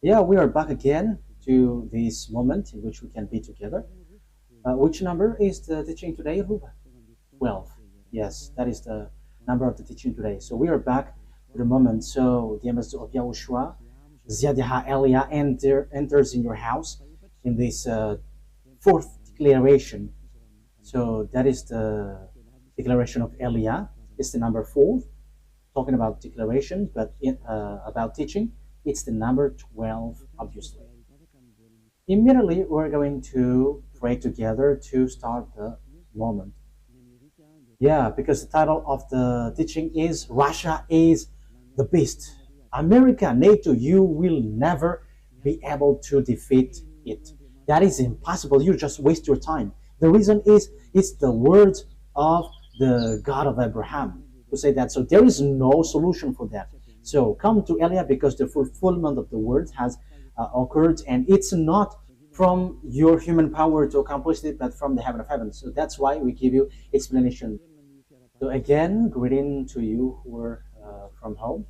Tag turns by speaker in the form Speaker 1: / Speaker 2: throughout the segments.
Speaker 1: Yeah, we are back again to this moment in which we can be together. Which number is the teaching today, Ruba? 12. Yes, that is the number of the teaching today. So we are back to the moment. So the ambassador of YAHOSHUAH, YAH Elia enters in your house in this fourth declaration. So that is the declaration of Elia. It's the number 4, talking about declaration, but about teaching, it's the number 12, obviously. Immediately, we're going to pray together to start the moment. Yeah, because the title of the teaching is Russia is the beast. America, NATO, you will never be able to defeat it. That is impossible. You just waste your time. The reason is it's the words of the God of Abraham who say that. So there is no solution for that. So come to Elia because the fulfillment of the words has occurred, and it's not from your human power to accomplish it, but from the heaven of heaven. So that's why we give you explanation. So again, greeting to you who are from home.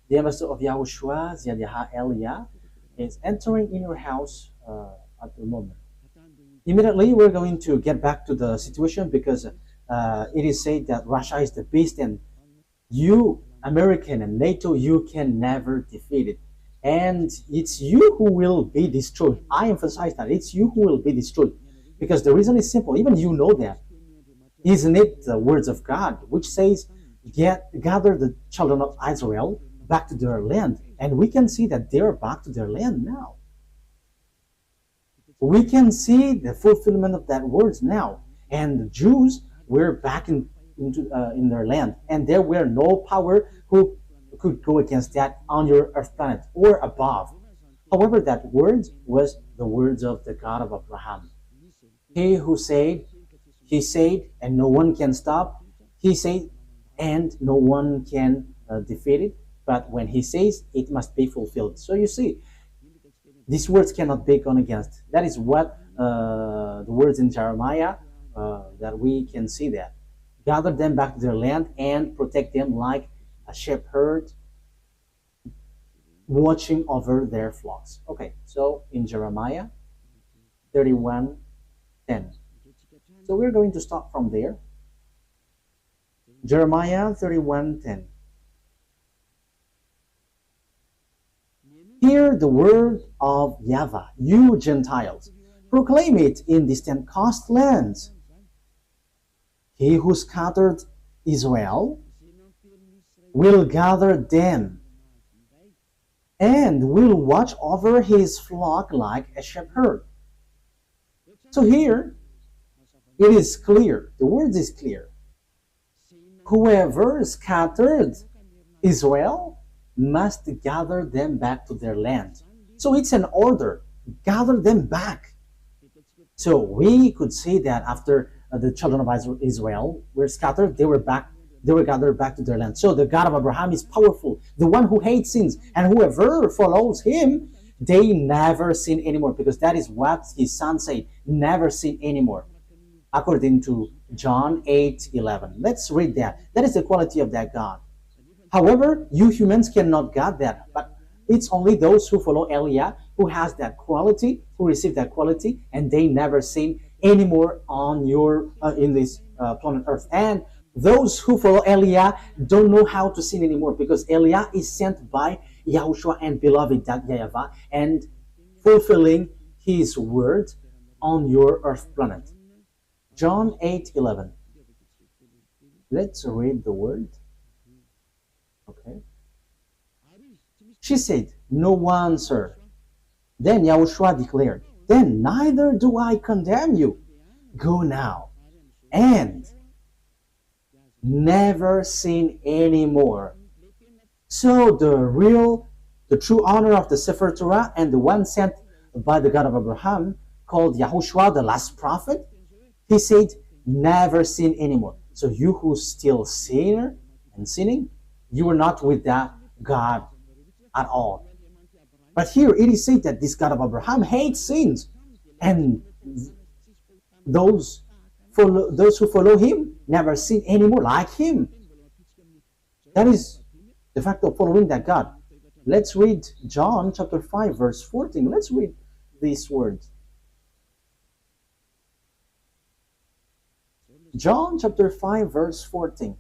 Speaker 1: The ambassador of YAHOSHUAH, YAH Elia, is entering in your house at the moment. Immediately, we're going to get back to the situation because it is said that Russia is the beast, and you, American and NATO, you can never defeat it. And it's you who will be destroyed. I emphasize that it's you who will be destroyed. Because the reason is simple. Even you know that. Isn't it the words of God, which says, gather the children of Israel back to their land. And we can see that they're back to their land now. We can see the fulfillment of that words now. And the Jews were back in their land. And there were no power who could go against that on your earth planet or above. However, that word was the words of the God of Abraham. He said, and no one can stop. He said, and no one can defeat it. But when he says, it must be fulfilled. So you see, these words cannot be gone against. That is what the words in Jeremiah, that we can see that. Gather them back to their land and protect them like a shepherd watching over their flocks. Okay, so in Jeremiah 31:10. So we're going to start from there. Jeremiah 31:10. Hear the word of YAHVAH, you Gentiles. Proclaim it in distant coastlands. He who scattered Israel will gather them and will watch over his flock like a shepherd. So here, it is clear, the word is clear. Whoever scattered Israel must gather them back to their land. So it's an order, gather them back. So we could see that after the children of Israel were scattered, they were gathered back to their land. So the God of Abraham is powerful, the one who hates sins, and whoever follows him, they never sin anymore, because that is what his son said, never sin anymore, according to John 8:11. Let's read that. That is the quality of that God. However, you humans cannot get that, but it's only those who follow Elia who has that quality, who receive that quality, and they never sin anymore on your in this planet Earth. And those who follow Elia don't know how to sin anymore, because Elia is sent by YAHOSHUAH and beloved that YAHVAH, and fulfilling his word on your earth planet. John 8:11. Let's read the word. Okay. She said, no one, sir. Then YAHOSHUAH declared, then neither do I condemn you. Go now and never sin anymore. So the true honor of the Sefer Torah and the one sent by the God of Abraham, called YAHOSHUAH, the last prophet, he said, never sin anymore. So you who still sinner and sinning, you are not with that God at all. But here it is said that this God of Abraham hates sins, and those who follow him never sin anymore like him. That is the fact of following that God. Let's read John chapter 5 verse 14. Let's read these words. John chapter 5 verse 14.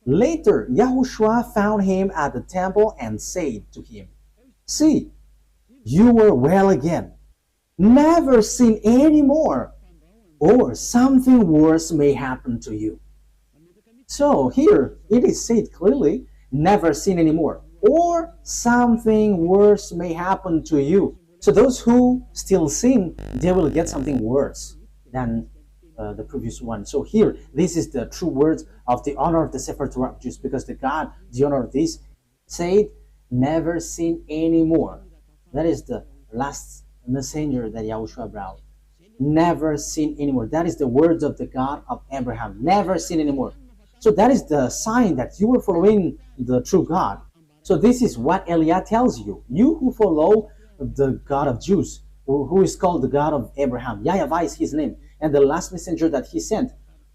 Speaker 1: Later, YAHOSHUAH found him at the temple and said to him, "See, you were well again, never sin any more, or something worse may happen to you." So here it is said clearly, never sin anymore, or something worse may happen to you. So those who still sin, they will get something worse than the previous one. So here, this is the true words of the honor of the Sefer Torah of Jews, because the God, the honor of this, said, never sin anymore. That is the last messenger that YAHOSHUAH brought. Never sin anymore. That is the words of the God of Abraham. Never sin anymore. So that is the sign that you are following the true God. So this is what Eliah tells you. You who follow the God of Jews, who is called the God of Abraham. YAHVAH is his name. And the last messenger that he sent,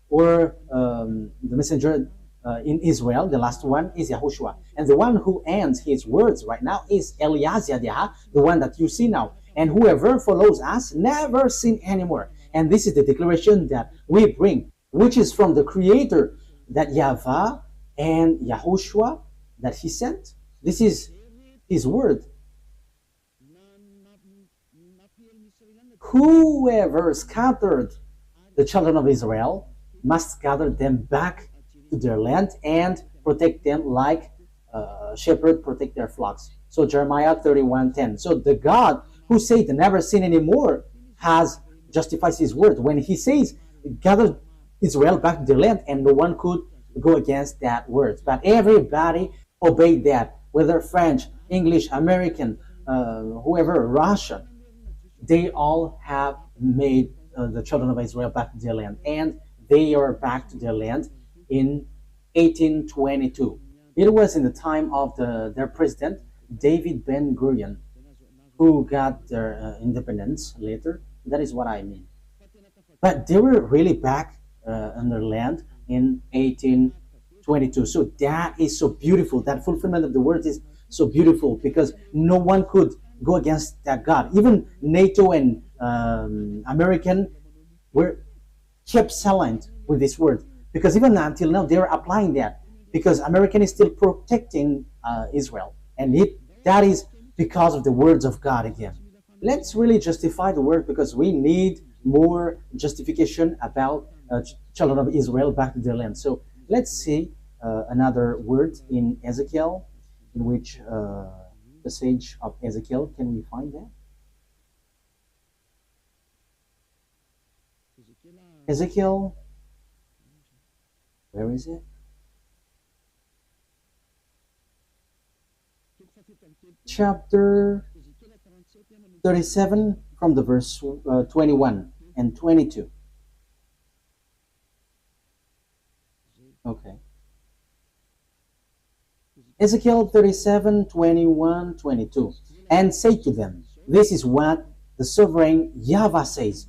Speaker 1: or the messenger in Israel, the last one is YAHOSHUAH. And the one who ends his words right now is Eliezer, the one that you see now. And whoever follows us never sin anymore. And this is the declaration that we bring, which is from the Creator, that YAHVAH and YAHOSHUAH that he sent. This is his word. Whoever scattered the children of Israel must gather them back to their land and protect them like shepherds protect their flocks. So Jeremiah 31:10. So the God who said never sin anymore has justifies his word when he says gather Israel back to their land, and no one could go against that word. But everybody obeyed that, whether French, English, American, whoever, Russian. They all have made the children of Israel back to their land, and they are back to their land in 1822. It was in the time of their president, David Ben-Gurion, who got their independence later. That is what I mean. But they were really back on their land in 1822. So that is so beautiful. That fulfillment of the word is so beautiful, because no one could go against that God. Even NATO and American were kept silent with this word, because even until now they are applying that, because American is still protecting Israel, and that is because of the words of God again. Let's really justify the word, because we need more justification about children of Israel back to their land. So let's see another word in Ezekiel, in which passage of Ezekiel can we find that? Ezekiel, where is it? Chapter 37 from the verse 21 and 22. Okay. Ezekiel 37, 21, 22. And say to them, this is what the sovereign YAHVAH says.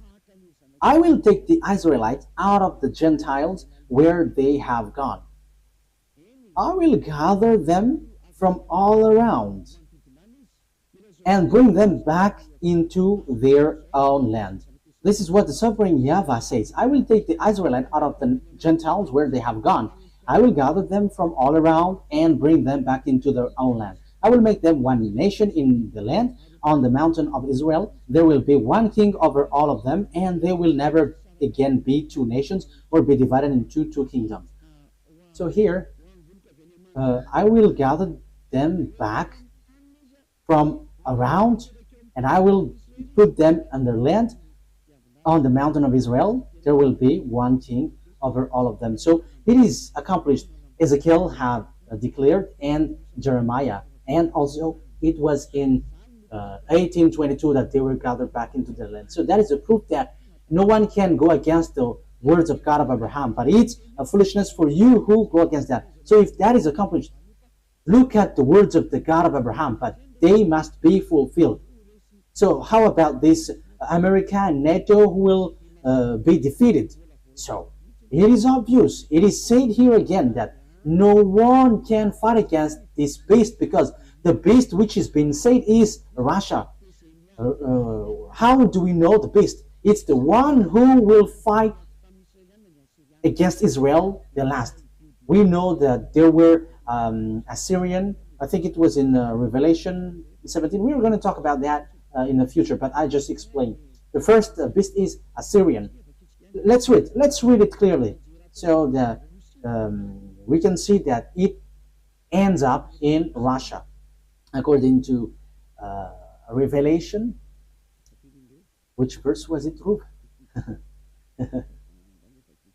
Speaker 1: I will take the Israelites out of the Gentiles where they have gone. I will gather them from all around and bring them back into their own land. This is what the sovereign YAHVAH says. I will take the Israelites out of the Gentiles where they have gone. I will gather them from all around and bring them back into their own land. I will make them one nation in the land. On the mountain of Israel, there will be one king over all of them, and they will never again be two nations or be divided into two kingdoms. So here, I will gather them back from around, and I will put them on their land. On the mountain of Israel, there will be one king over all of them. So it is accomplished. Ezekiel had declared, and Jeremiah, and also it was in 1822 that they were gathered back into their land. So that is a proof that no one can go against the words of God of Abraham, but it's a foolishness for you who go against that. So if that is accomplished, look at the words of the God of Abraham, but they must be fulfilled. So how about this America and NATO who will be defeated? So it is obvious. It is said here again that No one can fight against this beast because the beast which is being said is Russia. How do we know the beast? It's the one who will fight against Israel the last. We know that there were Assyrian. I think it was in Revelation 17. We were going to talk about that in the future, but I just explained. The first beast is Assyrian. Let's read. Let's read it clearly, so that we can see that it ends up in Russia, according to Revelation. Which verse was it, Ruth?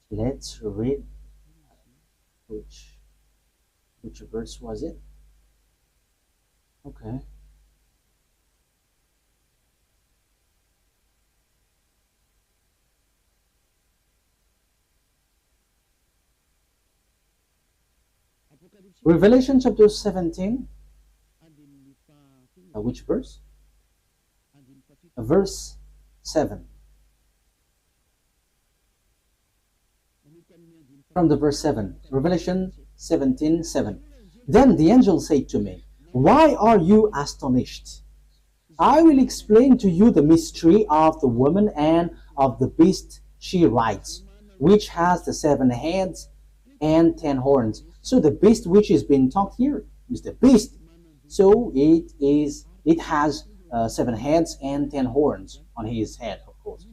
Speaker 1: Let's read. Which verse was it? Okay. Revelation chapter 17. Which verse? Verse 7. From the verse 7. Revelation 17:7. Then the angel said to me, "Why are you astonished? I will explain to you the mystery of the woman and of the beast she rides, which has the 7 heads and 10 horns." So the beast which is being talked here is the beast. So it has 7 heads and 10 horns on his head, of course.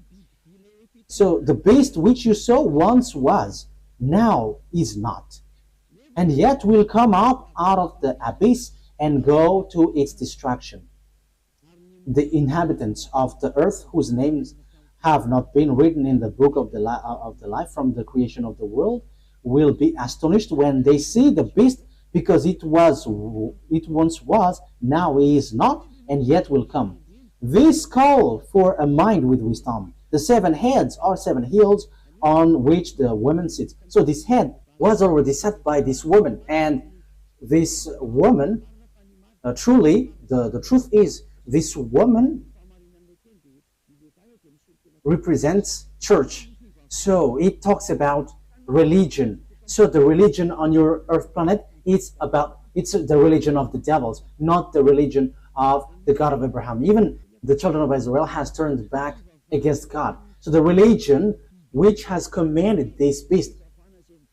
Speaker 1: So the beast which you saw once was, now is not, and yet will come up out of the abyss and go to its destruction. The inhabitants of the earth, whose names have not been written in the book of the life from the creation of the world, will be astonished when they see the beast, because it once was, now is not, and yet will come. This call for a mind with wisdom. The 7 heads are 7 hills on which the woman sits. So this head was already set by this woman, and this woman, truly, the truth is, this woman represents church. So it talks about religion. So the religion on your earth planet, it's the religion of the devils, not the religion of the God of Abraham. Even the children of Israel has turned back against God. So the religion which has commanded this beast,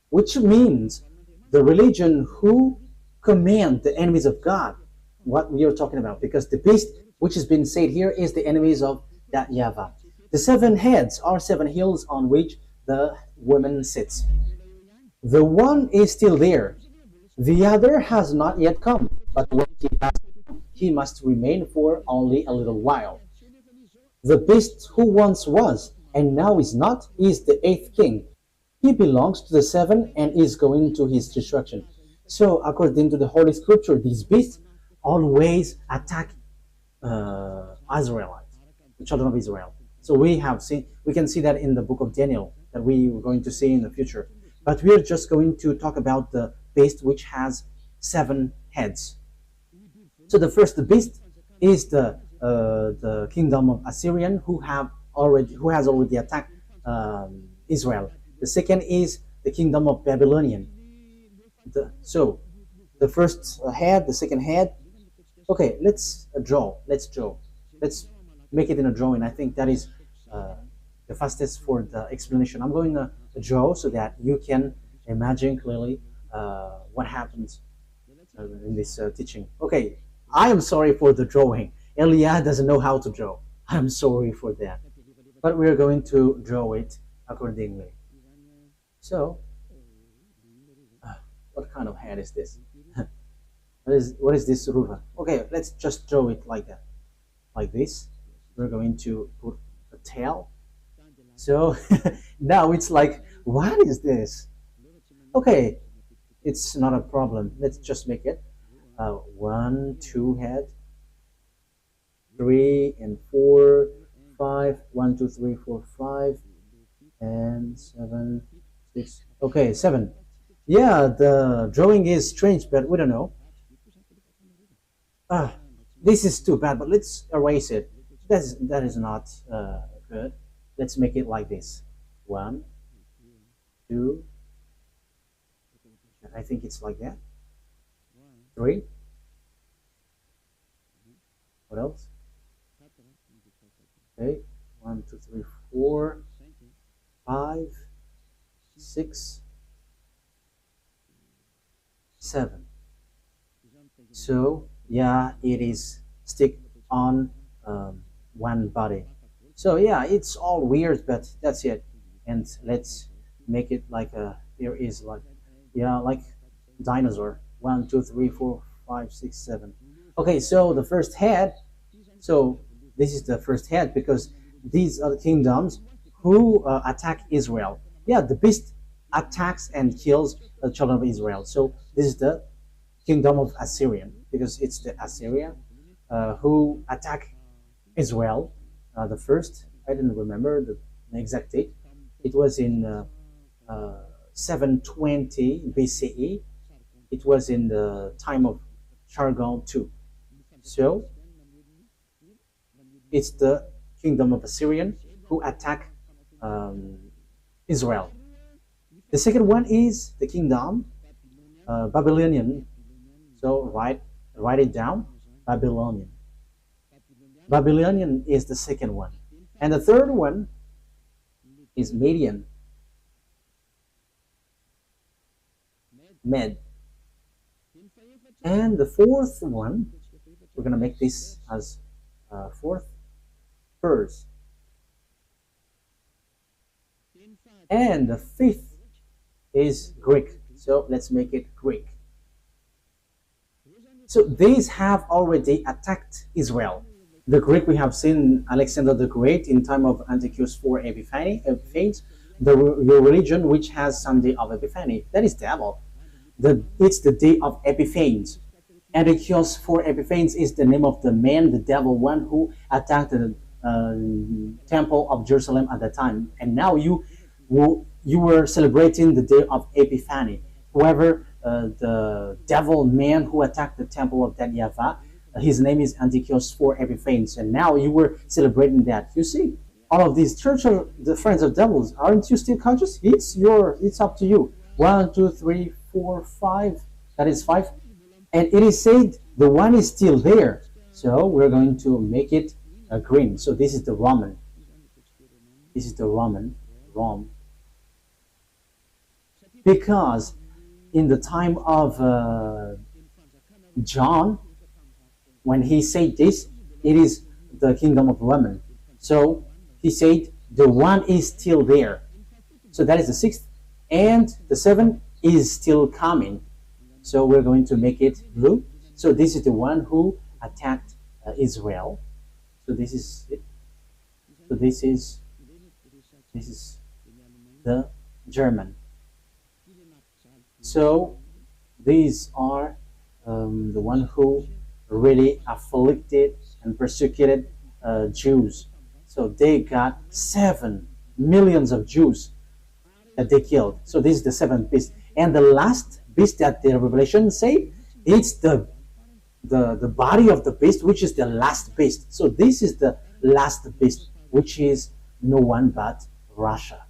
Speaker 1: which means the religion who command the enemies of God, what we are talking about, because the beast which has been said here is the enemies of that YAHVAH. The 7 heads are 7 hills on which the woman sits. The one is still there. The other has not yet come, but when he has come, he must remain for only a little while. The beast who once was and now is not is the 8th king. He belongs to the 7 and is going to his destruction. So according to the Holy Scripture, these beasts always attack Israelites, the children of Israel. So we can see that in the book of Daniel, that we are going to see in the future. But we are just going to talk about the beast which has 7 heads. So the first beast is the kingdom of Assyrian, who has already attacked Israel. The second is the kingdom of Babylonian. So the first head, the second head. Okay, let's draw. Let's make it in a drawing. I think that is the fastest for the explanation. I'm going to draw so that you can imagine clearly what happens in this teaching. Okay, I am sorry for the drawing. Elia doesn't know how to draw. I'm sorry for that. But we're going to draw it accordingly. So, what kind of head is this? What is this, Ruva? Okay, let's just draw it like that. Like this. We're going to put a tail. So, now it's like, what is this? Okay, it's not a problem. Let's just make it 1, 2 head, 3 and 4, 5, 1, 2, 3, 4, 5, and 7, 6. Okay, 7. Yeah, the drawing is strange, but we don't know. This is too bad, but let's erase it. That is not good. Let's make it like this. 1, 2, I think it's like that. 3. What else? Okay, 1, 2, 3, 4, 5, 6, 7. So yeah, it is stick on one body. So yeah, it's all weird, but that's it. And let's make it like there is like, yeah, like dinosaur. 1, 2, 3, 4, 5, 6, 7. Okay, so the first head. So this is the first head because these are the kingdoms who attack Israel. Yeah, the beast attacks and kills the children of Israel. So this is the kingdom of Assyrian because it's the Assyria who attack Israel. The first, I didn't remember the exact date. It was in 720 BCE. It was in the time of Sargon II. So it's the kingdom of Assyrian who attack Israel. The second one is the kingdom Babylonian. So write it down. Babylonian. Babylonian is the second one. And the third one is Median. Med. And the fourth one, we're going to make this as fourth, Pers. And the fifth is Greek. So let's make it Greek. So these have already attacked Israel. The Greek, we have seen Alexander the Great in time of Antiochus IV Epiphanes, your religion which has Sunday of Epiphany. That is devil. It's the day of Epiphanes. Antiochus IV Epiphanes is the name of the man, the devil one who attacked the temple of Jerusalem at that time. And now you were celebrating the day of Epiphany. Whoever the devil man who attacked the temple of that YAHVAH, his name is Antiochus IV Epiphanes, and now you were celebrating that. You see, all of these church are the friends of devils. Aren't you still conscious? It's up to you. 1, 2, 3, 4, 5. That is 5. And it is said the one is still there. So we're going to make it green. So this is the Roman. This is the Roman. Rome. Because in the time of John, when he said this, it is the kingdom of Roman. So he said the one is still there. So that is the 6th. And the 7th is still coming. So we're going to make it blue. So this is the one who attacked Israel. So this is it. So this is the German. So these are the one who really afflicted and persecuted Jews. So they got 7 millions of Jews that they killed. So this is the 7th beast. And the last beast that the Revelation say, it's the body of the beast, which is the last beast. So this is the last beast, which is no one but Russia.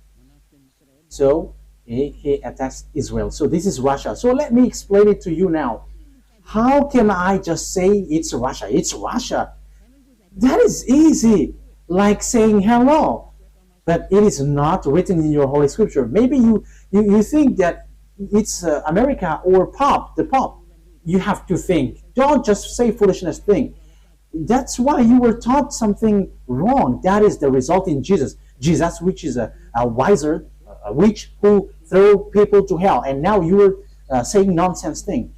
Speaker 1: So he attacks Israel. So this is Russia. So let me explain it to you now. How can I just say it's Russia? It's Russia. That is easy, like saying hello. But it is not written in your Holy Scripture. Maybe you think that it's America or the Pope. You have to think. Don't just say foolishness thing. That's why you were taught something wrong. That is the result in Jesus. Jesus, which is a witch who threw people to hell. And now you are saying nonsense thing.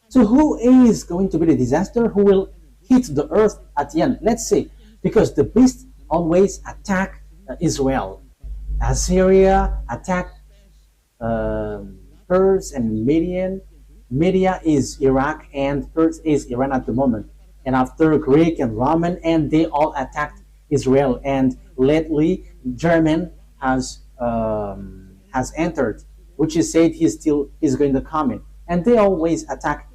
Speaker 1: So who is going to be the disaster? Who will hit the earth at the end? Let's see. Because the beast always attack Israel. Assyria attacked Pers and Median. Media is Iraq and Pers is Iran at the moment. And after Greek and Roman, and they all attacked Israel. And lately, German has entered, which is said he's going to come in. And they always attack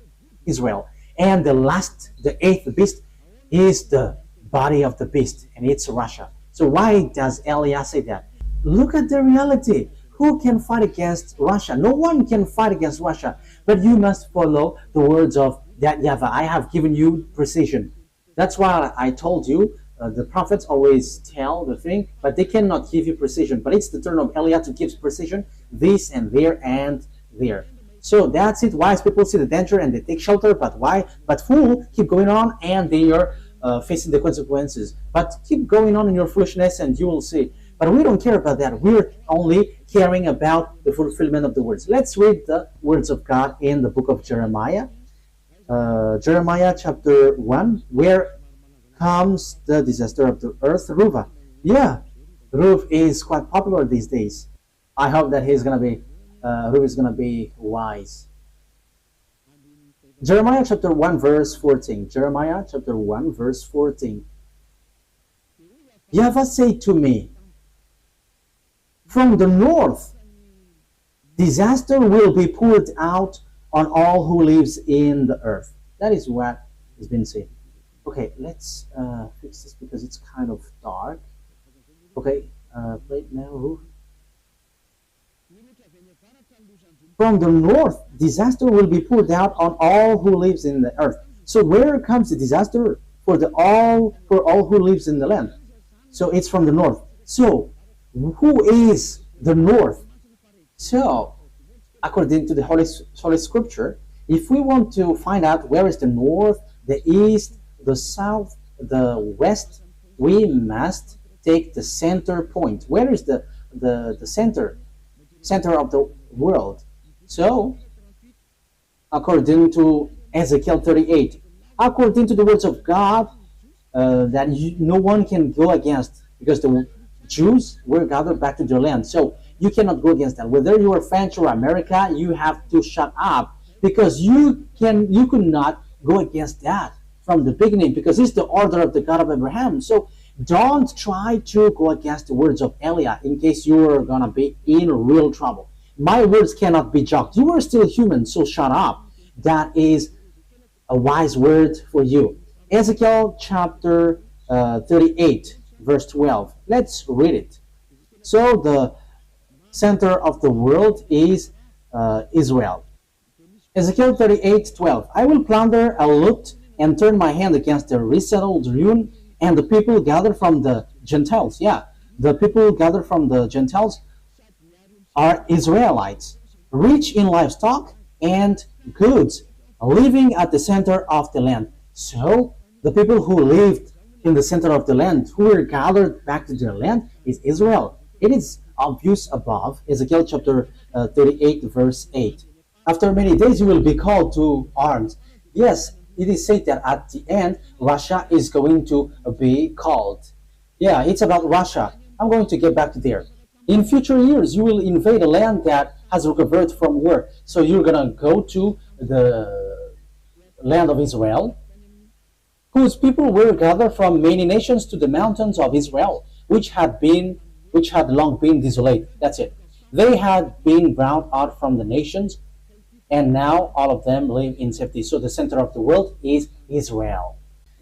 Speaker 1: Israel. And the 8th beast is the body of the beast, and it's Russia. So why does Elias say that? Look at the reality. Who can fight against Russia? No one can fight against Russia. But you must follow the words of that YAHVAH. I have given you precision. That's why I told you the prophets always tell the thing, but they cannot give you precision. But it's the turn of Eliah to give precision, this and there and there. So that's it. Wise people see the danger and they take shelter, but why? But fool keep going on and they are facing the consequences. But keep going on in your foolishness and you will see. But we don't care about that. We're only caring about the fulfillment of the words. Let's read the words of God in the book of Jeremiah. Jeremiah chapter 1. Where comes the disaster of the earth? Ruva. Yeah, Ruv is quite popular these days. I hope that Ruv is gonna be wise. Jeremiah chapter 1 verse 14. Jeremiah chapter 1 verse 14. YAHVAH said to me, from the north, disaster will be poured out on all who lives in the earth. That is what has been said. Okay, let's fix this because it's kind of dark. Okay, play it now. From the north, disaster will be poured out on all who lives in the earth. So where comes the disaster for all who lives in the land? So it's from the north. So who is the north? So according to the Holy Scripture, if we want to find out where is the north, the east, the south, the west, we must take the center point. Where is the center of the world? So according to Ezekiel 38, according to the words of God, that no one can go against, because the Jews were gathered back to their land. So you cannot go against that. Whether you are French or America, you have to shut up, because you could not go against that from the beginning, because it's the order of the God of Abraham. So don't try to go against the words of Eliah in case you are gonna be in real trouble. My words cannot be joked. You are still human, so shut up. That is a wise word for you. Ezekiel chapter 38 verse 12. Let's read it. So the center of the world is Israel. Ezekiel 38:12. I will plunder and loot and turn my hand against the resettled ruin and the people gathered from the Gentiles. Yeah, the people gathered from the Gentiles are Israelites, rich in livestock and goods, living at the center of the land. So the people who lived in the center of the land, who were gathered back to their land, is Israel. It is obvious above, Ezekiel chapter 38 verse 8. After many days you will be called to arms. Yes, it is said that at the end Russia is going to be called. Yeah, it's about Russia. I'm going to get back to there. In future years you will invade a land that has recovered from war. So you're gonna go to the land of Israel, whose people were gathered from many nations to the mountains of Israel, which had long been desolate. That's it. They had been brought out from the nations, and now all of them live in safety. So the center of the world is Israel.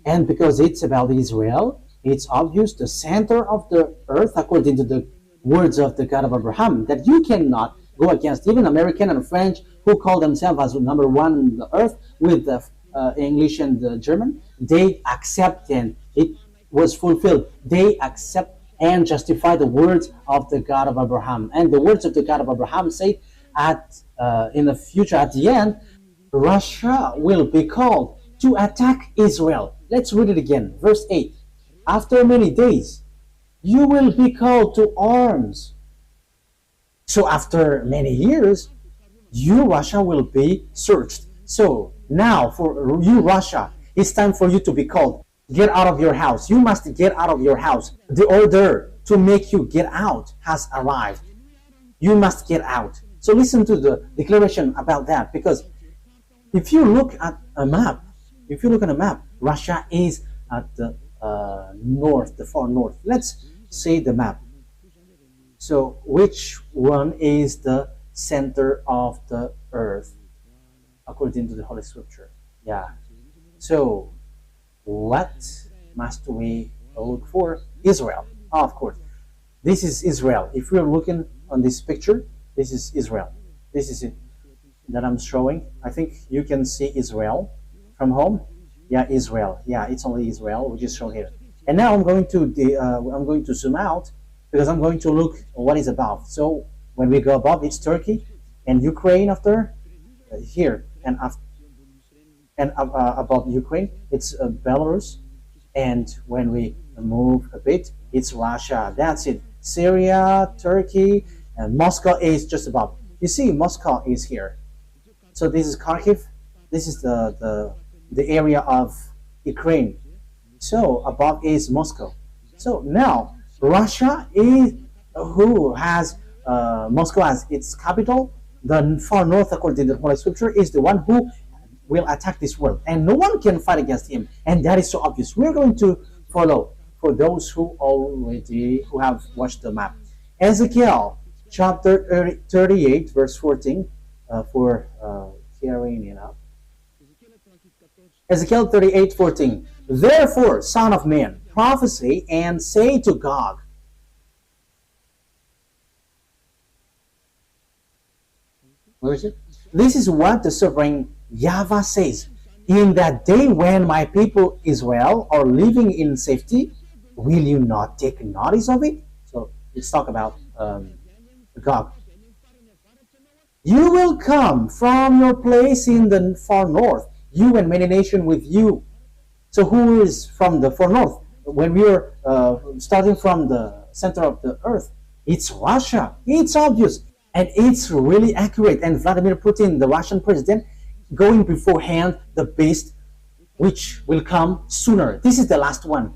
Speaker 1: And because it's about Israel, it's obvious the center of the earth, according to the words of the God of Abraham, that you cannot go against. Even American and French, who call themselves as number one on the earth with the English and the German, they accept, and it was fulfilled. They accept and justify the words of the God of Abraham. And the words of the God of Abraham say in the future, at the end, Russia will be called to attack Israel. Let's read it again. Verse 8. After many days, you will be called to arms. So after many years, you, Russia, will be searched. So now for you, Russia, it's time for you to be called. Get out of your house. You must get out of your house. The order to make you get out has arrived. You must get out. So listen to the declaration about that, because if you look at a map, Russia is at the north, the far north. Let's see the map. So which one is the center of the earth according to the Holy Scripture? Yeah. So what must we look for? Israel, of course. This is Israel. If we're looking on this picture, this is Israel. This is it that I'm showing. I think you can see Israel from home. Yeah, Israel. Yeah, it's only Israel, which is shown here. And now I'm going to zoom out because I'm going to look what is above. So when we go above, it's Turkey and Ukraine after here, and above Ukraine, it's Belarus. And when we move a bit, it's Russia. That's it. Syria, Turkey, and Moscow is just above. You see, Moscow is here. So this is Kharkiv. This is the area of Ukraine. So above is Moscow. So now Russia is who has Moscow as its capital. The far north, according to the Holy Scripture, is the one who will attack this world, and no one can fight against him. And that is so obvious. We're going to follow for those who have watched the map. Ezekiel chapter 38, verse 14, for carrying it up. Ezekiel 38:14. Therefore, son of man, prophesy and say to Gog. Where is it? This is what the sovereign YAHVAH says. In that day when my people Israel are living in safety, will you not take notice of it? So let's talk about Gog. You will come from your place in the far north, you and many nations with you. So who is from the far north? When we are starting from the center of the earth, it's Russia. It's obvious. And it's really accurate. And Vladimir Putin, the Russian president, going beforehand the beast which will come sooner. This is the last one.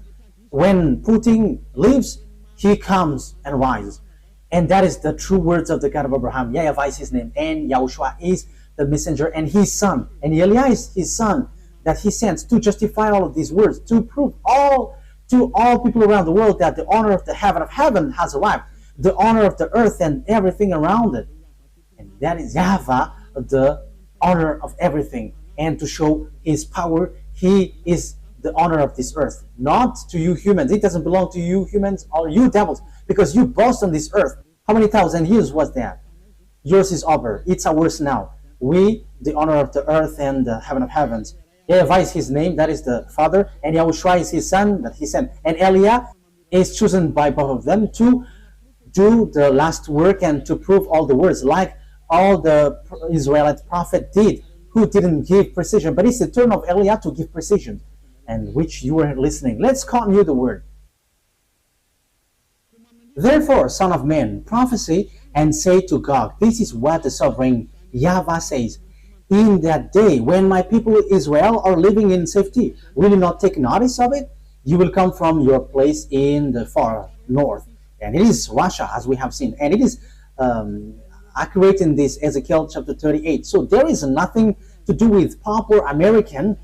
Speaker 1: When Putin leaves, he comes and rises. And that is the true words of the God of Abraham. YAHVAH is his name, and YAHOSHUAH is the messenger, and his son. And Eliah is his son that he sends to justify all of these words, to prove to all people around the world that the honor of the heaven of heaven has arrived, the honor of the earth and everything around it. And that is YAHVAH, the honor of everything. And to show his power, he is the honor of this earth, not to you humans. It doesn't belong to you humans or you devils, because you boast on this earth. How many thousand years was that? Yours is over. It's ours now. We, the honor of the earth and the heaven of heavens. YAHVAH is his name, that is the Father, and YAHOSHUAH is his son that he sent. And Eliah is chosen by both of them to do the last work and to prove all the words, like all the Israelite prophet did, who didn't give precision. But it's the turn of Eliah to give precision, and which you were listening. Let's continue the word. Therefore, son of man, prophesy and say to Gog, this is what the sovereign YAHVAH says. In that day, when my people Israel are living in safety, will you not take notice of it? You will come from your place in the far north. And it is Russia, as we have seen. And it is accurate in this Ezekiel chapter 38. So there is nothing to do with popular American.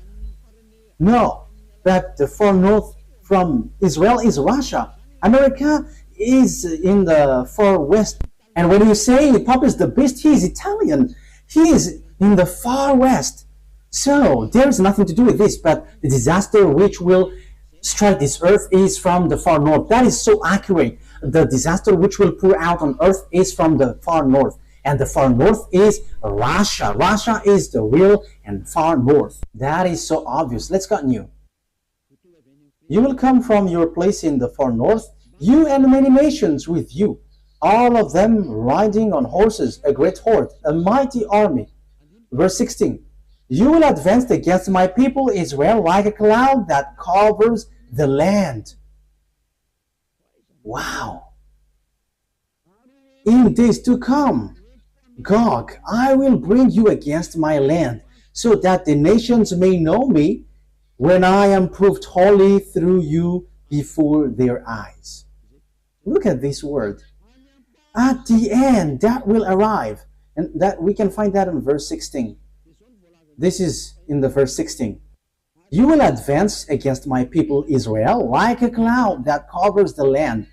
Speaker 1: No, but the far north from Israel is Russia. America is in the far west. And when you say Papa is the beast, he is Italian. He is in the far west. So there is nothing to do with this, but the disaster which will strike this earth is from the far north. That is so accurate. The disaster which will pour out on earth is from the far north. And the far north is Russia. Russia is the real and far north. That is so obvious. Let's continue. You will come from your place in the far north, you and many nations with you, all of them riding on horses, a great horde, a mighty army. Verse 16. You will advance against my people Israel like a cloud that covers the land. Wow. In days to come, Gog, I will bring you against my land, so that the nations may know me when I am proved holy through you before their eyes. Look at this word. At the end, that will arrive. And that we can find that in verse 16. This is in the verse 16. You will advance against my people Israel like a cloud that covers the land.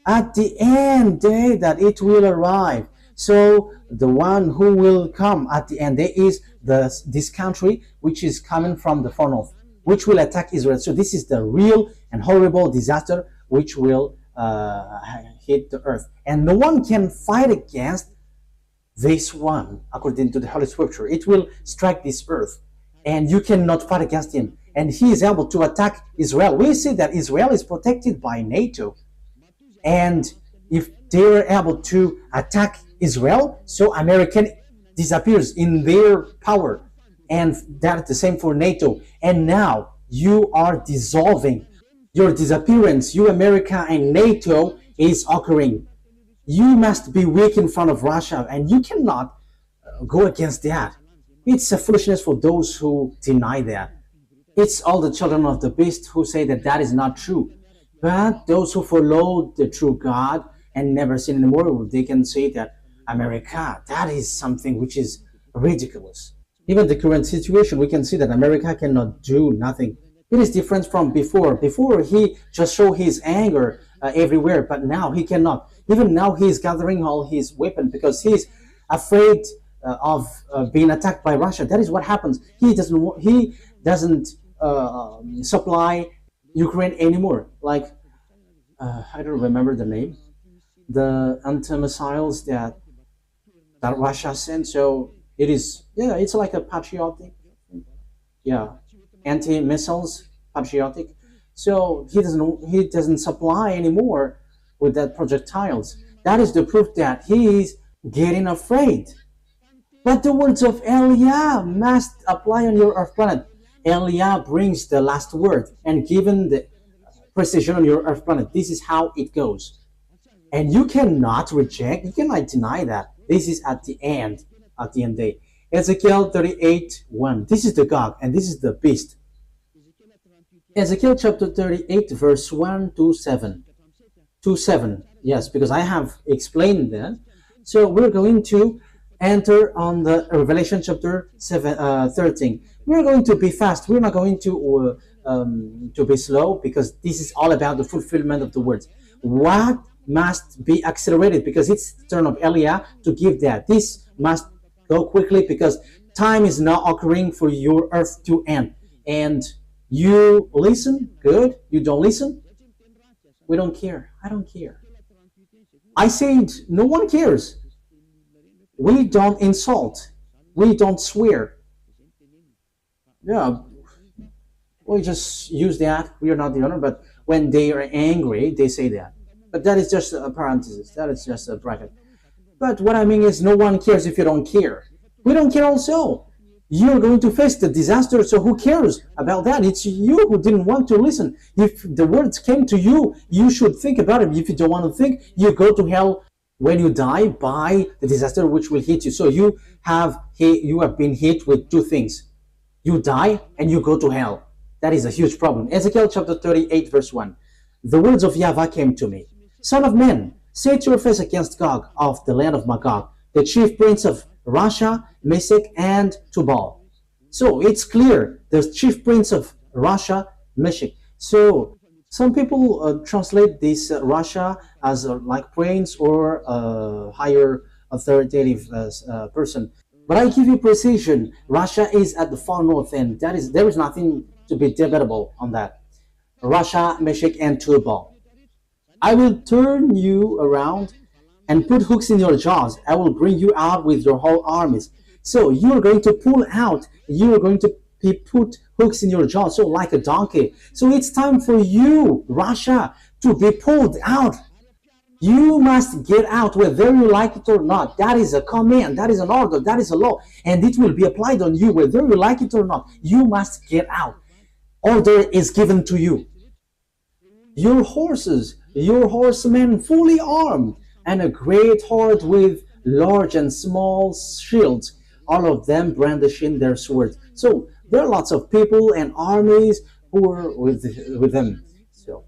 Speaker 1: At the end day that it will arrive. So the one who will come at the end day is this country which is coming from the far north, which will attack Israel. So this is the real and horrible disaster which will hit the earth. And no one can fight against this one, according to the Holy Scripture. It will strike this earth, and you cannot fight against him. And he is able to attack Israel. We see that Israel is protected by NATO. And if they are able to attack Israel, so American disappears in their power. And that's the same for NATO. And now you are dissolving. Your disappearance, you America and NATO, is occurring. You must be weak in front of Russia, and you cannot go against that. It's a foolishness for those who deny that. It's all the children of the beast who say that that is not true. But those who follow the true God and never sin anymore, they can say that America, that is something which is ridiculous. Even the current situation, we can see that America cannot do nothing. It is different from before. Before, he just showed his anger everywhere, but now he cannot. Even now, he is gathering all his weapons because he is afraid of being attacked by Russia. That is what happens. He doesn't supply Ukraine anymore. Like I don't remember the name. The anti-missiles that Russia sent. So it is, yeah, it's like a patriotic, yeah, anti-missiles, patriotic. So he doesn't supply anymore with that projectiles. That is the proof that he is getting afraid. But the words of YAH must apply on your earth planet. YAH brings the last word and given the precision on your earth planet. This is how it goes. And you cannot reject, you cannot deny that. This is at the end day. Ezekiel 38:1. This is the Gog and this is the beast. Ezekiel chapter 38 verse 1 to 7. To 7. Yes, because I have explained that. So we're going to enter on the Revelation chapter 13. We're going to be fast. We're not going to be slow because this is all about the fulfillment of the words. What must be accelerated because it's the turn of YAH to give that. This must go quickly because time is now occurring for your earth to end. And you listen, good. You don't listen, we don't care. I don't care. I said no one cares. We don't insult. We don't swear. Yeah, we just use that. We are not the owner, but when they are angry, they say that. But that is just a parenthesis. That is just a bracket. But what I mean is no one cares if you don't care. We don't care also. You're going to face the disaster, so who cares about that? It's you who didn't want to listen. If the words came to you, you should think about it. If you don't want to think, you go to hell when you die by the disaster which will hit you. So you have been hit with two things. You die and you go to hell. That is a huge problem. Ezekiel chapter 38 verse 1. The words of YAHVAH came to me. Son of man, set your face against Gog of the land of Magog, the chief prince of Russia, Meshech, and Tubal. So it's clear, the chief prince of Russia, Meshech. So some people translate this Russia as like prince or higher authoritative person. But I give you precision. Russia is at the far north end. There is nothing to be debatable on that. Russia, Meshech, and Tubal. I will turn you around and put hooks in your jaws. I will bring you out with your whole armies. So you are going to pull out. You are going to put hooks in your jaws, so like a donkey. So it's time for you, Russia, to be pulled out. You must get out whether you like it or not. That is a command. That is an order. That is a law. And it will be applied on you whether you like it or not. You must get out. Order is given to you. Your horses, your horsemen fully armed, and a great horde with large and small shields, all of them brandishing their swords. So there are lots of people and armies who are with them. So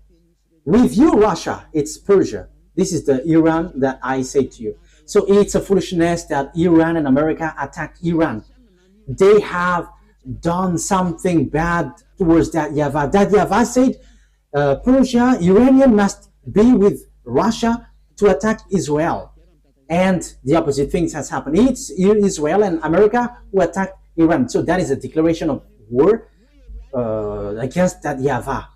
Speaker 1: with you, Russia, it's Persia. This is the Iran that I say to you. So it's a foolishness that Iran and America attacked Iran. They have done something bad towards that YAHVAH. That YAHVAH said Persia, Iranian must be with Russia to attack Israel. And the opposite things has happened. It's Israel and America who attacked Iran. So that is a declaration of war against that YAHVAH.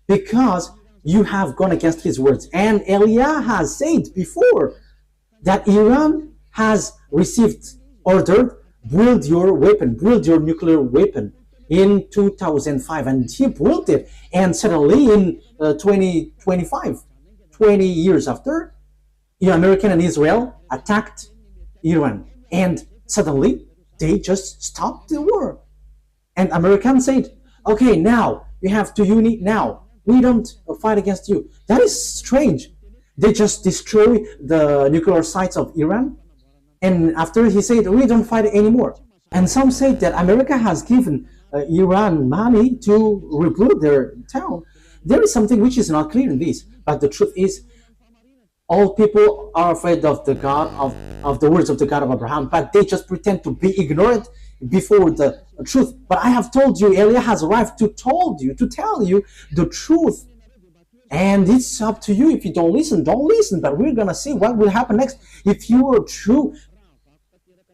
Speaker 1: Because You have gone against his words. And Elia has said before that Iran has received order, build your weapon, build your nuclear weapon in 2005, and he built it. And suddenly in 2025, 20 years after, America and Israel attacked Iran, and suddenly they just stopped the war. And Americans said, okay, now you have to unite now. We don't fight against you. That is strange. They just destroy the nuclear sites of Iran. And after he said, we don't fight anymore. And some say that America has given Iran money to rebuild their town. There is something which is not clear in this. But the truth is, all people are afraid of the God of the words of the God of Abraham, but they just pretend to be ignorant before the truth. But I have told you, Elia has arrived to tell you the truth. And it's up to you. If you don't listen, don't listen. But we're gonna see what will happen next. If you are true,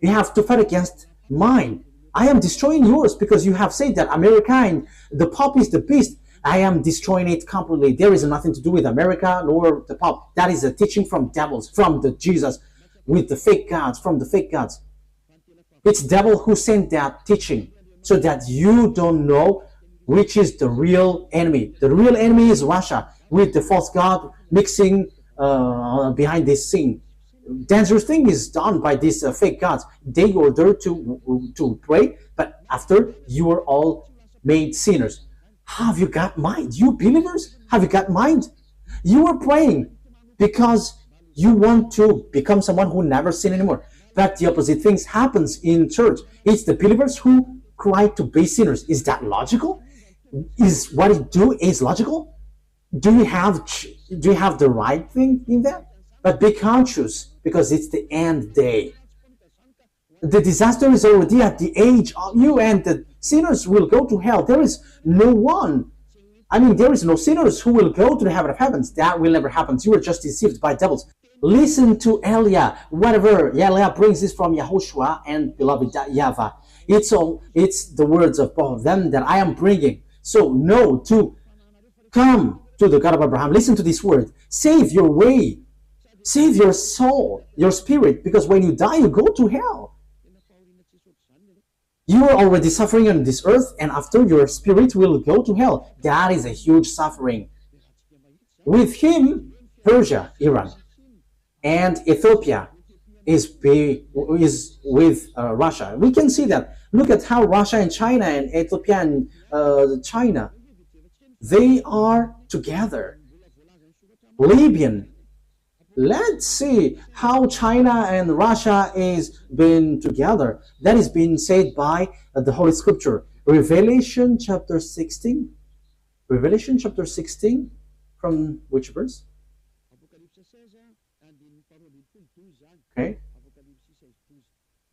Speaker 1: you have to fight against mine. I am destroying yours because you have said that America and the Pope is the beast. I am destroying it completely. There is nothing to do with America nor the Pope. That is a teaching from devils, from the Jesus, with the fake gods, from the fake gods. It's devil who sent that teaching so that you don't know which is the real enemy. The real enemy is Russia, with the false god mixing behind this scene. Dangerous thing is done by these fake gods. They order to pray, but after you are all made sinners. Have you got mind? You believers, have you got mind? You are praying because you want to become someone who never sin anymore. But the opposite things happens in church. It's the believers who cry to be sinners. Is that logical? Is what you do is logical? Do you have the right thing in that? But be conscious, because it's the end day. The disaster is already at the age of you, and the sinners will go to hell. There is no one. There is no sinners who will go to the heaven of heavens. That will never happen. You are just deceived by devils. Listen to Elia. Whatever Elia brings is from YAHOSHUAH and beloved YAHVAH. It's the words of both of them that I am bringing. So know to come to the God of Abraham. Listen to this word. Save your way. Save your soul, your spirit, because when you die, you go to hell. You are already suffering on this earth, and after your spirit will go to hell. That is a huge suffering. With him, Persia, Iran, and Ethiopia is with Russia. We can see that. Look at how Russia and China and Ethiopia and China, they are together. Libyan. Let's see how China and Russia is being together. That is being said by the Holy Scripture. Revelation chapter 16. Revelation chapter 16, from which verse? Okay.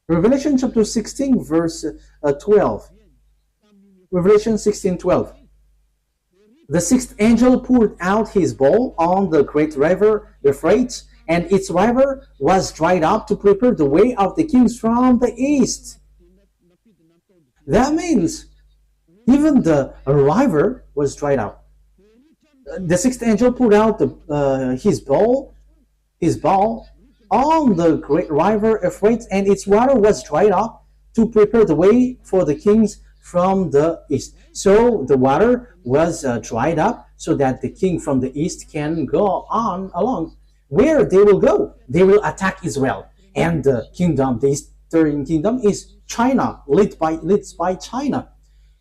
Speaker 1: Revelation chapter 16, verse 12. Revelation 16:12. The sixth angel poured out his bowl on the great river Euphrates, and its river was dried up to prepare the way of the kings from the east. That means even the river was dried up. The sixth angel poured out his bowl on the great river Euphrates, and its water was dried up to prepare the way for the kings from the east. So the water was dried up so that the king from the east can go on along. Where they will go? They will attack Israel. And the kingdom, the eastern kingdom, is China, led by China.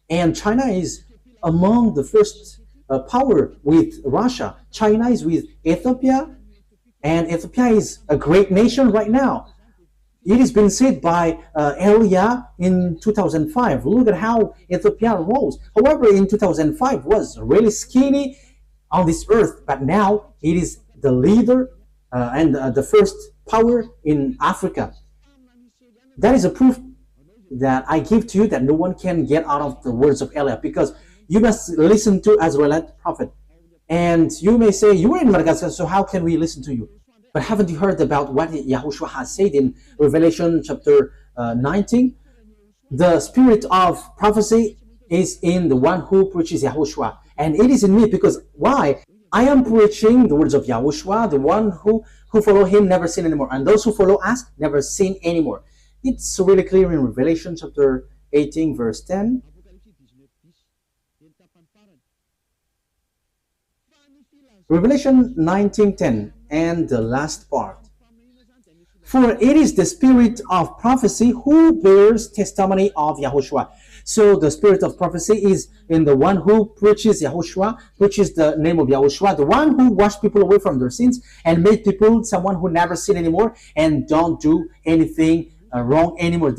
Speaker 1: And China is among the first power with Russia. China is with Ethiopia, and Ethiopia is a great nation right now. It has been said by Elia in 2005. Look at how Ethiopia rose. However, in 2005 was really skinny on this earth, but now it is the leader and the first power in Africa. That is a proof that I give to you that no one can get out of the words of Elia, because you must listen to Israelite prophet. And you may say, you are in Madagascar, so how can we listen to you? But haven't you heard about what YAHOSHUAH has said in Revelation chapter 19? The spirit of prophecy is in the one who preaches YAHOSHUAH. And it is in me, because why? I am preaching the words of YAHOSHUAH, the one who follow him never sin anymore, and those who follow us never sin anymore. It's really clear in Revelation chapter 18, verse 10. Revelation 19:10, and the last part. For it is the spirit of prophecy who bears testimony of YAHOSHUAH. So the spirit of prophecy is in the one who preaches YAHOSHUAH, preaches the name of YAHOSHUAH, the one who washed people away from their sins and made people someone who never sin anymore and don't do anything wrong anymore.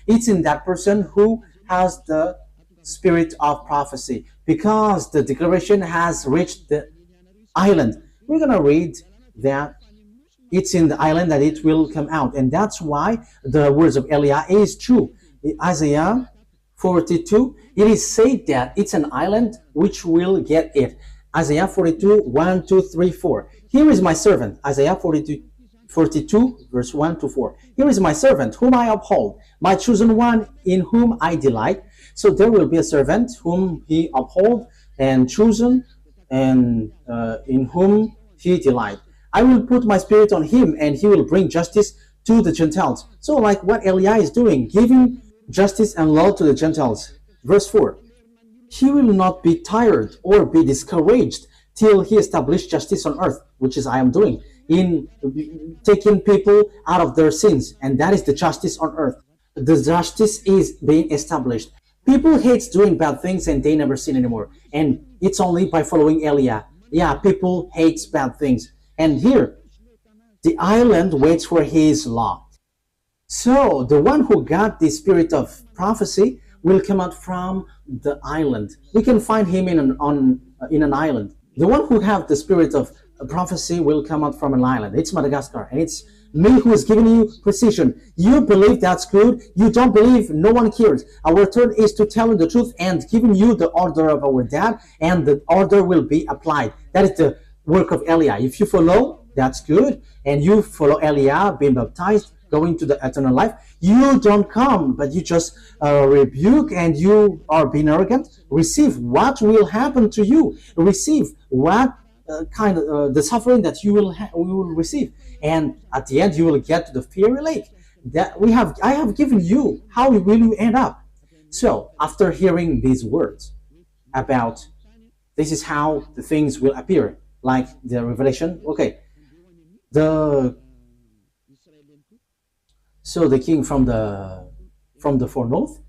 Speaker 1: It's in that person who has the spirit of prophecy, because the declaration has reached the island. We're going to read that it's in the island that it will come out, and that's why the words of Eliah is true. In Isaiah 42, it is said that it's an island which will get it. Isaiah 42, 1, 2, 3, 4. Here is my servant. Isaiah 42, verse 1 to 4. Here is my servant whom I uphold, my chosen one in whom I delight. So there will be a servant whom he uphold and chosen, and in whom he delight. I will put my spirit on him, and he will bring justice to the Gentiles. So like what Eliah is doing, giving justice and law to the Gentiles. Verse 4. He will not be tired or be discouraged till he establish justice on earth, which is I am doing, in taking people out of their sins. And that is the justice on earth. The justice is being established. People hate doing bad things and they never sin anymore. And it's only by following Eliah. Yeah, people hate bad things. And here, the island waits for his law. So the one who got the spirit of prophecy will come out from the island. We can find him in an island. The one who have the spirit of prophecy will come out from an island. It's Madagascar, and it's me who is giving you precision. You believe that's good. You don't believe, no one cares. Our turn is to tell you the truth and giving you the order of our dad, and the order will be applied. That is the work of Eliah. If you follow, that's good, and you follow Eliah, being baptized, going to the eternal life. You don't come, but you just rebuke, and you are being arrogant. Receive what will happen to you. Receive what kind of the suffering that you will receive, and at the end you will get to the fiery lake. That I have given you. How will you end up? So after hearing these words about this is how the things will appear, like the revelation. Okay, so the king from the far north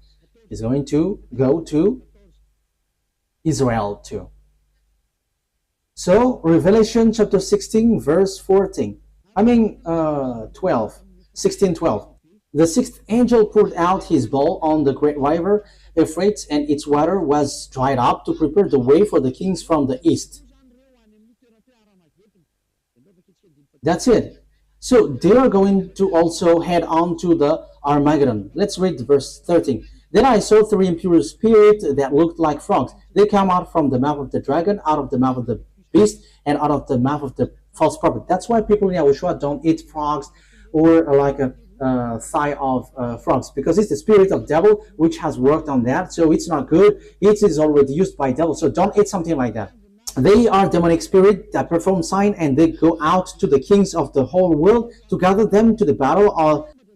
Speaker 1: is going to go to Israel too. So Revelation chapter 16 verse 14. 12. The sixth angel poured out his bowl on the great river Euphrates, and its water was dried up to prepare the way for the kings from the east. That's it. So they are going to also head on to the Armageddon. Let's read verse 13. Then I saw three impure spirits that looked like frogs. They come out from the mouth of the dragon, out of the mouth of the beast, and out of the mouth of the false prophet. That's why people in YAHOSHUAH don't eat frogs or like a thigh of frogs, because it's the spirit of devil which has worked on that. So it's not good. It is already used by devil. So don't eat something like that. They are demonic spirits that perform sign, and they go out to the kings of the whole world to gather them to the battle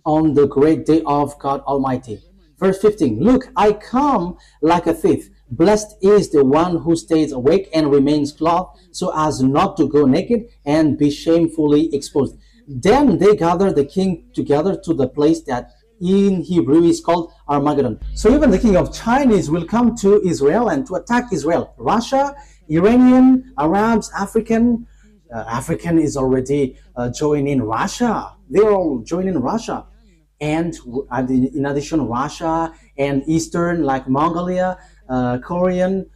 Speaker 1: on the great day of God Almighty. Verse 15. Look, I come like a thief. Blessed is the one who stays awake and remains clothed, so as not to go naked and be shamefully exposed. Then they gather the king together to the place that in Hebrew is called Armageddon. So even the king of Chinese will come to Israel and to attack Israel. Russia, Iranian, Arabs, African is already joining Russia. They're all joining Russia. And in addition, Russia and Eastern, like Mongolia, Korean,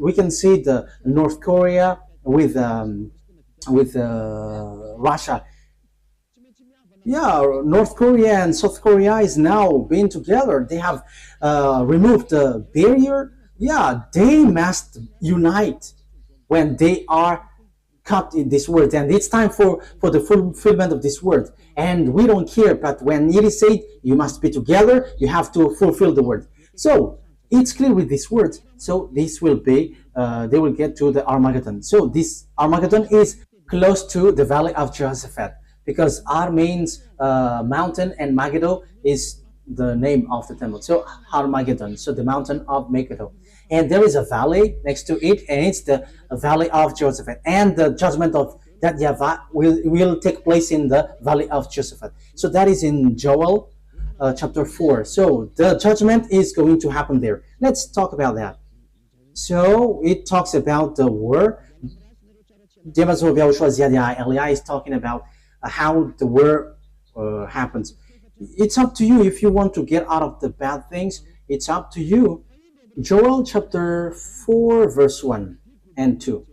Speaker 1: we can see the North Korea with Russia. Yeah, North Korea and South Korea is now being together. They have removed the barrier. Yeah, they must unite when they are cut in this word, and it's time for the fulfillment of this word. And we don't care, but when it is said you must be together, you have to fulfill the word. So it's clear with these words. So this will be, they will get to the Armageddon. So this Armageddon is close to the valley of Jehoshaphat, because Ar means mountain, and Megiddo is the name of the temple. So Armageddon, so the mountain of Megiddo. And there is a valley next to it, and it's the valley of Jehoshaphat. And the judgment of that YAHVAH will take place in the valley of Jehoshaphat. So that is in Joel chapter 4. So the judgment is going to happen there. Let's talk about that. So it talks about the war. YAHOSHUAH is talking about how the war happens. It's up to you if you want to get out of the bad things. It's up to you. Joel chapter 4 verse 1 and 2.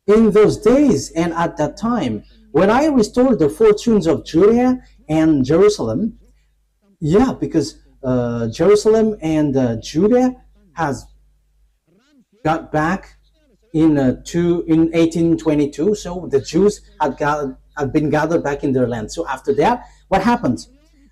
Speaker 1: In those days and at that time, when I restored the fortunes of Judah and Jerusalem, because Jerusalem and Judah has got back in 1822. So the Jews had been gathered back in their land. So after that, what happens?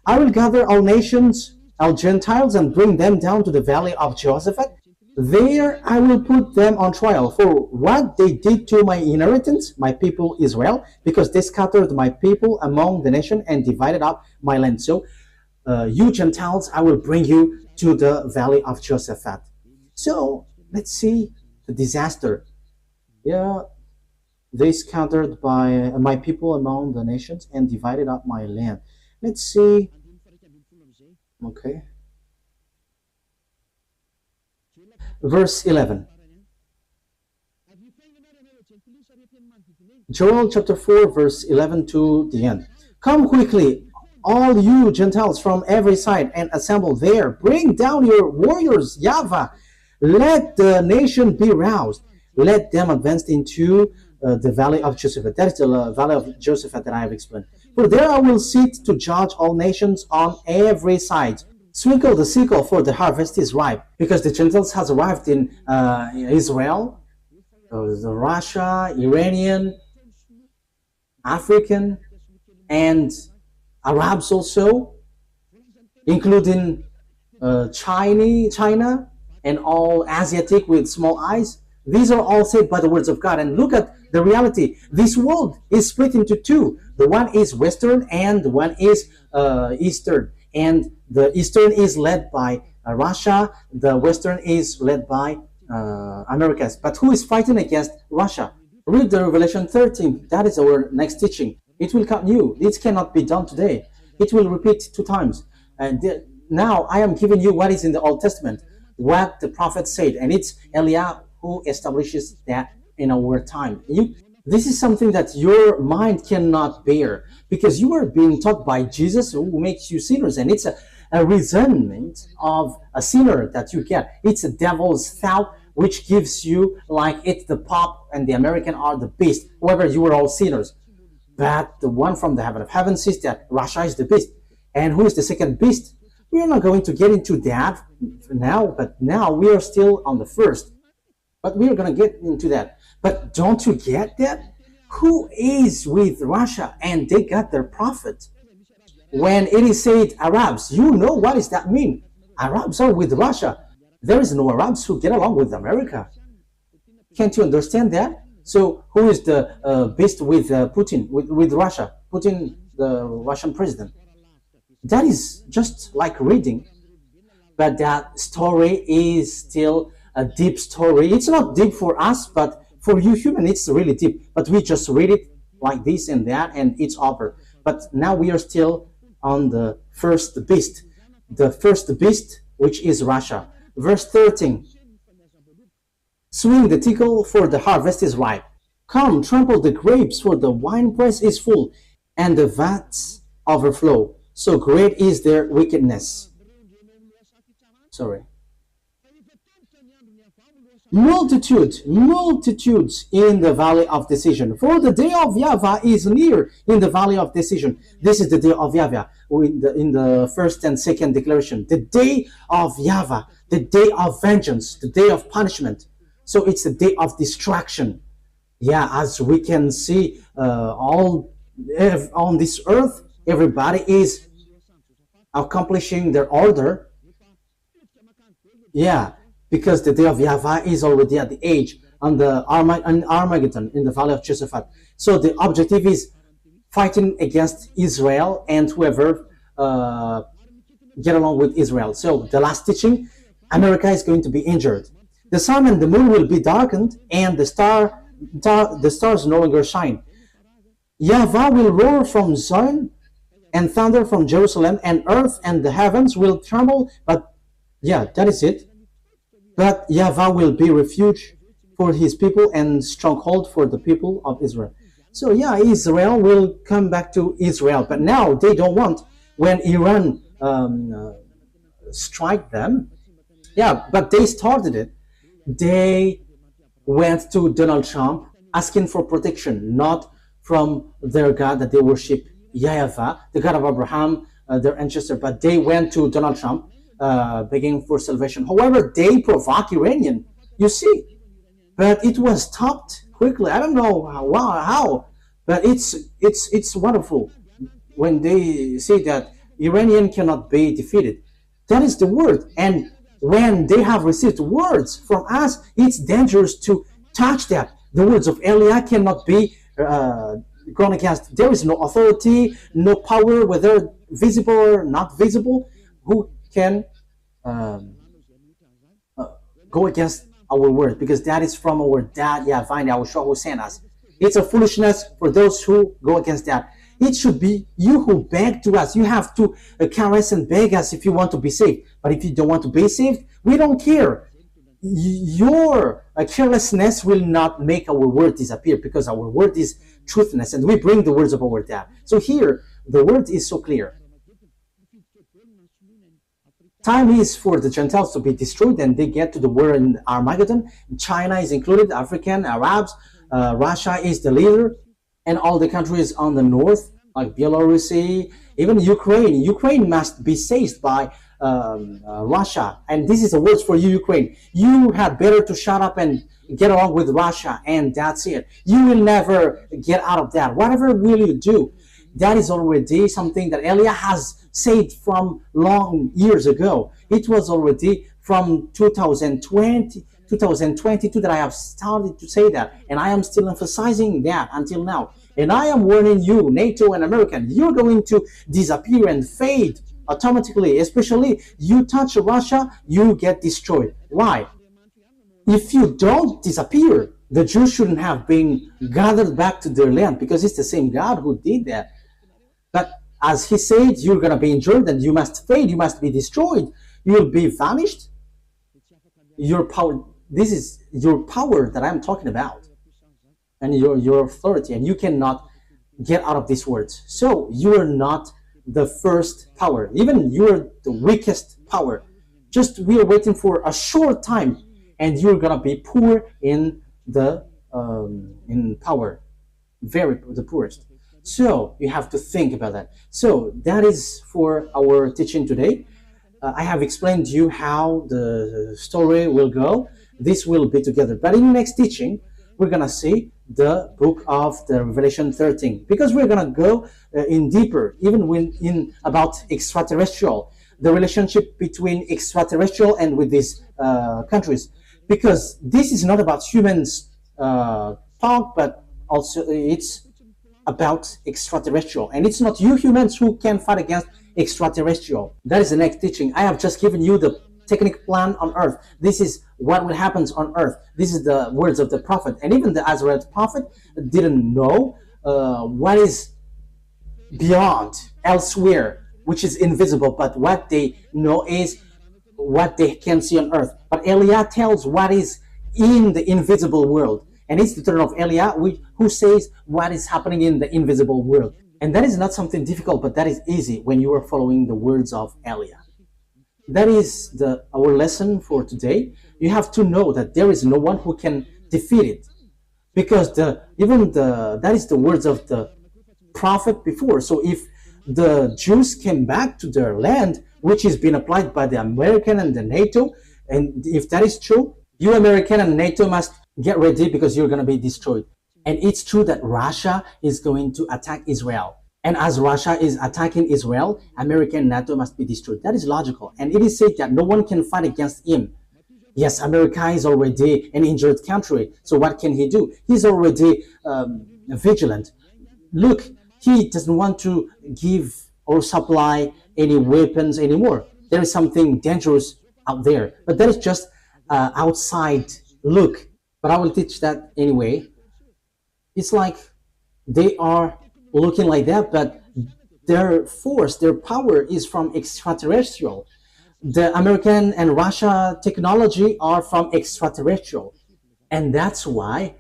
Speaker 1: I will gather all nations, all Gentiles, and bring them down to the valley of Jehoshaphat. There I will put them on trial for what they did to my inheritance, my people Israel, because they scattered my people among the nation and divided up my land. So you Gentiles, I will bring you to the valley of Jehoshaphat. So let's see the disaster. They scattered by my people among the nations and divided up my land. Let's see. Okay. Verse 11. Joel chapter 4 verse 11 to the end. Come quickly, all you Gentiles from every side, and assemble there. Bring down your warriors, YAHVAH. Let the nation be roused. Let them advance into the valley of Jehoshaphat. That is the valley of Jehoshaphat that I have explained. For there I will sit to judge all nations on every side. Sprinkle the sickle, for the harvest is ripe. Because the Gentiles has arrived in Israel, Russia, Iranian, African, and Arabs also, including China, and all Asiatic with small eyes. These are all saved by the words of God. And look at the reality. This world is split into two. The one is Western and the one is Eastern. And the Eastern is led by Russia. The Western is led by Americas. But who is fighting against Russia? Read the Revelation 13. That is our next teaching. It will come new. It cannot be done today. It will repeat 2 times. And now I am giving you what is in the Old Testament, what the prophet said, and it's Eliah who establishes that in our time. This is something that your mind cannot bear, because you are being taught by Jesus, who makes you sinners, and it's a resentment of a sinner that you get. It's a devil's thought which gives you like it's the Pope and the American are the beast. However, you are all sinners. But the one from the heaven of heaven says that Russia is the beast. And who is the second beast? We are not going to get into that now, but now we are still on the first. But we are going to get into that. But don't you get that? Who is with Russia and they got their prophet? When it is said Arabs, you know what does that mean? Arabs are with Russia. There is no Arabs who get along with America. Can't you understand that? So who is the beast with Putin, with Russia? Putin, the Russian president. That is just like reading. But that story is still a deep story. It's not deep for us, but for you human, it's really deep. But we just read it like this and that, and it's over. But now we are still on the first beast. The first beast, which is Russia. Verse 13. Swing the sickle, for the harvest is ripe. Come, trample the grapes, for the winepress is full, and the vats overflow. So great is their wickedness. Multitudes in the valley of decision. For the day of YAHVAH is near in the valley of decision. This is the day of YAHVAH in the first and second declaration. The day of YAHVAH, the day of vengeance, the day of punishment. So it's the day of distraction. Yeah, as we can see, on this earth, everybody is accomplishing their order. Yeah, because the day of YAHVAH is already at the age on the Armageddon in the valley of Josaphat. So the objective is fighting against Israel and whoever get along with Israel. So the last teaching, America is going to be injured. The sun and the moon will be darkened, and the stars no longer shine. YAHVAH will roar from Zion and thunder from Jerusalem, and earth and the heavens will tremble. But yeah, that is it. But YAHVAH will be refuge for his people and stronghold for the people of Israel. So yeah, Israel will come back to Israel, but now they don't want when Iran strike them. Yeah, but they started it. They went to Donald Trump asking for protection, not from their God that they worship, YAHVAH, the God of Abraham, their ancestor, but they went to Donald Trump begging for salvation. However, they provoke Iranian, you see, but it was stopped quickly. I don't know how, but it's wonderful when they say that Iranian cannot be defeated. That is the word, and when they have received words from us, it's dangerous to touch that. The words of Eliah cannot be gone against. There is no authority, no power, whether visible or not visible, who can go against our word, because that is from our dad, YAHVAH and YAHOSHUAH, who sent us. It's a foolishness for those who go against that. It should be you who beg to us. You have to caress and beg us if you want to be saved. But if you don't want to be saved, we don't care. Your carelessness will not make our word disappear, because our word is truthness, and we bring the words of our dad. So here, the word is so clear. Time is for the Gentiles to be destroyed, and they get to the war in Armageddon. China is included, African, Arabs, Russia is the leader, and all the countries on the north, like Belarus, even Ukraine. Ukraine must be seized by Russia. And this is a word for you, Ukraine. You had better to shut up and get along with Russia, and that's it. You will never get out of that. Whatever will you do? That is already something that Eliah has said from long years ago. It was already from 2022 that I have started to say that, and I am still emphasizing that until now. And I am warning you, NATO and American, you're going to disappear and fade automatically. Especially you touch Russia, you get destroyed. Why? If you don't disappear, the Jews shouldn't have been gathered back to their land, because it's the same God who did that. But as he said, you're going to be injured and you must fade, you must be destroyed, you will be vanished. Your power, this is your power that I'm talking about, and your authority, and you cannot get out of these words. So you are not the first power, even you are the weakest power. Just we are waiting for a short time, and you're gonna be poor in the in power, the poorest. So you have to think about that. So that is for our teaching today. I have explained to you how the story will go. This will be together. But in the next teaching, we're going to see the book of the Revelation 13. Because we're going to go in deeper, even in about extraterrestrial, the relationship between extraterrestrial and with these countries. Because this is not about humans talk, but also it's about extraterrestrial. And it's not you humans who can fight against extraterrestrial. That is the next teaching. I have just given you the technical plan on earth. This is what will happen on earth. This is the words of the prophet. And even the Azarite prophet didn't know what is beyond, elsewhere, which is invisible. But what they know is what they can see on earth. But Eliah tells what is in the invisible world. And it's the turn of Eliah who says what is happening in the invisible world. And that is not something difficult, but that is easy when you are following the words of Eliah. That is our lesson for today. You have to know that there is no one who can defeat it, because that is the words of the prophet before. So if the Jews came back to their land, which is being applied by the American and the NATO, and if that is true, you American and NATO must get ready, because you're going to be destroyed. And it's true that Russia is going to attack Israel. And as Russia is attacking Israel, America and NATO must be destroyed. That is logical. And it is said that no one can fight against him. Yes, America is already an injured country. So what can he do? He's already vigilant. Look, he doesn't want to give or supply any weapons anymore. There is something dangerous out there, but that is just outside look. But I will teach that anyway. It's like they are looking like that, but their force, their power is from extraterrestrial. The American and Russia technology are from extraterrestrial. And that's why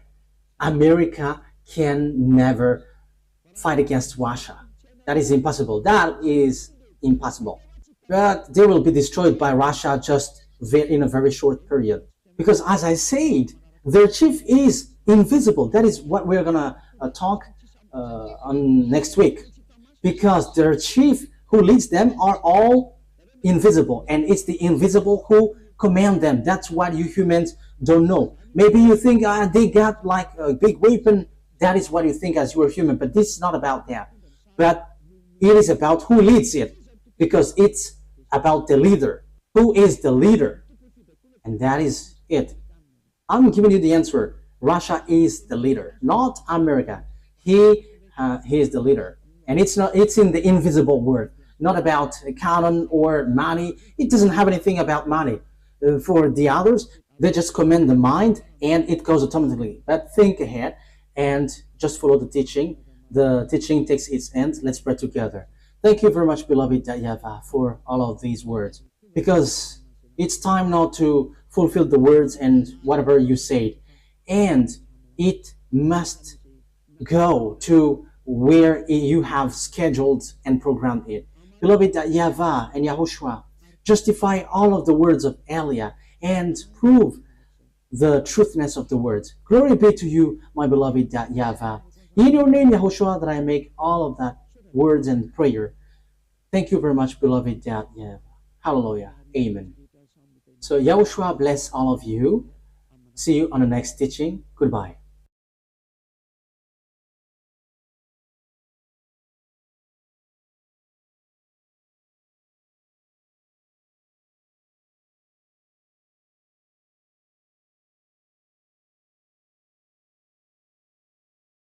Speaker 1: America can never fight against Russia. That is impossible. That is impossible. But they will be destroyed by Russia just in a very short period. Because as I said, their chief is invisible. That is what we're gonna talk on next week. Because their chief who leads them are all invisible, and it's the invisible who command them. That's what you humans don't know. Maybe you think they got like a big weapon. That is what you think as you are human, but this is not about that. But it is about who leads it, because it's about the leader. Who is the leader? And that is it. I'm giving you the answer. Russia is the leader, not America. He is the leader, and it's not. It's in the invisible world, not about cannon or money. It doesn't have anything about money. For the others, they just command the mind, and it goes automatically. But think ahead and just follow the teaching. The teaching takes its end. Let's pray together. Thank you very much, beloved YAHVAH, for all of these words, because it's time now to fulfill the words and whatever you said, and it must go to where you have scheduled and programmed it. Beloved YAHVAH and YAHOSHUAH, justify all of the words of Elia and prove the truthness of the words. Glory be to you, my beloved YAHVAH. In your name, YAHOSHUAH, that I make all of that words and prayer. Thank you very much, beloved YAHVAH. Hallelujah. Amen. So YAHOSHUAH bless all of you. See you on the next teaching. Goodbye.